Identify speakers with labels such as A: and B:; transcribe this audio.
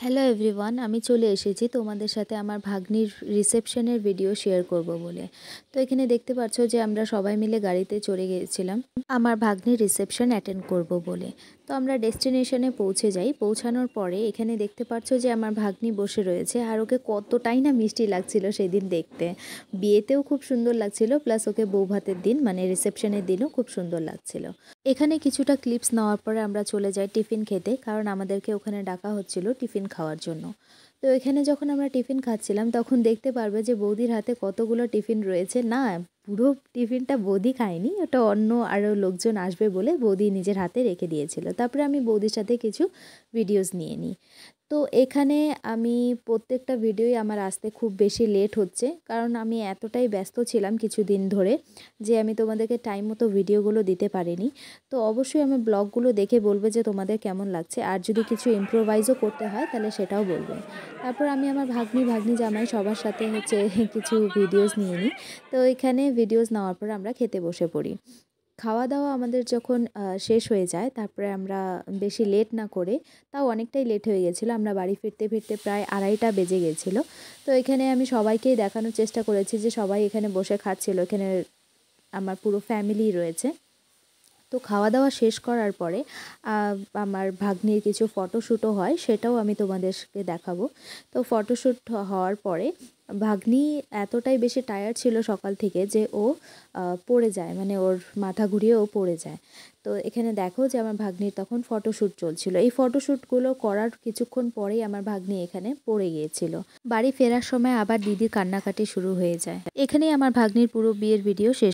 A: Hello everyone, আমি চলে এসেছি তোমাদের সাথে আমার ভাগ্নির রিসেপশনের ভিডিও শেয়ার করব বলে। তো এখানে দেখতে পাচ্ছ যে আমরা সবাই মিলে গাড়িতে চড়ে গিয়েছিলাম আমার ভাগ্নির রিসেপশন অ্যাটেন্ড করব বলে। তো আমরা ডেস্টিনেশনে পৌঁছে যাই। পৌঁছানোর পরে এখানে দেখতে পাচ্ছ যে আমার ভাগ্নি বসে রয়েছে, আর ওকে কতটাই না মিষ্টি লাগছিল সেদিন দেখতে। বিয়েতেও খুব সুন্দর লাগছিল, প্লাস ওকে বৌভাতের দিন মানে রিসেপশনের দিনও খুব সুন্দর লাগছিল। এখানে কিছুটা ক্লিপস নেওয়ার পরে আমরা চলে যাই টিফিন খেতে, কারণ আমাদেরকে ওখানে ডাকা হচ্ছিল টিফিন খাওয়ার জন্য। তো এখানে যখন আমরা টিফিন খাচ্ছিলাম তখন দেখতে পারবে যে বৌদির হাতে কতগুলো টিফিন রয়েছে। না, পুরো টিফিনটা বৌদি খায়নি, ওটা অন্য আরও লোকজন আসবে বলে বৌদি নিজের হাতে রেখে দিয়েছিল। তারপরে আমি বৌদির সাথে কিছু ভিডিওস নিয়ে নিই। তো এখানে আমি প্রত্যেকটা ভিডিওই আমার আসতে খুব বেশি লেট হচ্ছে, কারণ আমি এতটাই ব্যস্ত ছিলাম কিছুদিন ধরে যে আমি তোমাদেরকে টাইম মতো ভিডিওগুলো দিতে পারিনি। তো অবশ্যই আমার ব্লগগুলো দেখে বলবে যে তোমাদের কেমন লাগছে, আর যদি কিছু ইম্প্রোভাইজও করতে হয় তাহলে সেটাও বলবে। তারপর আমি আমার ভাগ্নি জামাই সবার সাথে কিছু ভিডিওস নিয়ে নিই। তো এখানে ভিডিওস নেওয়ার পর আমরা খেতে বসে পড়ি। খাওয়া দাওয়া আমাদের যখন শেষ হয়ে যায়, তারপরে আমরা বেশি লেট না করে, তাও অনেকটাই লেট হয়ে গেছিলো, আমরা বাড়ি ফিরতে ফিরতে প্রায় 2:30টা বেজে গেছিলো। তো এখানে আমি সবাইকেই দেখানোর চেষ্টা করেছি যে সবাই এখানে বসে খাচ্ছিল, এখানে আমার পুরো ফ্যামিলি রয়েছে। তো খাওয়া দাওয়া শেষ করার পরে আমার ভাগ্নির কিছু ফটোশ্যুটও হয়, সেটাও আমি তোমাদেরকে দেখাবো। তো ফটোশ্যুট হওয়ার পরে ভাগ্নি এতটাই বেশি টায়ার্ড ছিল সকাল থেকে যে ও পড়ে যায়, মানে ওর মাথা ঘুরিয়ে ও পড়ে যায়। তো এখানে দেখো যে আমার ভাগ্নির তখন ফটোশ্যুট চলছিল। এই ফটোশ্যুটগুলো করার কিছুক্ষণ পরেই আমার ভাগ্নি এখানে পড়ে গিয়েছিল। বাড়ি ফেরার সময় আবার দিদির কান্নাকাটি শুরু হয়ে যায়। এখানেই আমার ভাগ্নির পুরো বিয়ের ভিডিও শেষ।